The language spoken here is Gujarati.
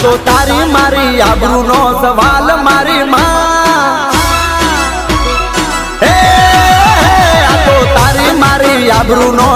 તો તારી મારી આબરૂનો સવાલ મારી માં હે આ તો તારી મારી આબરૂનો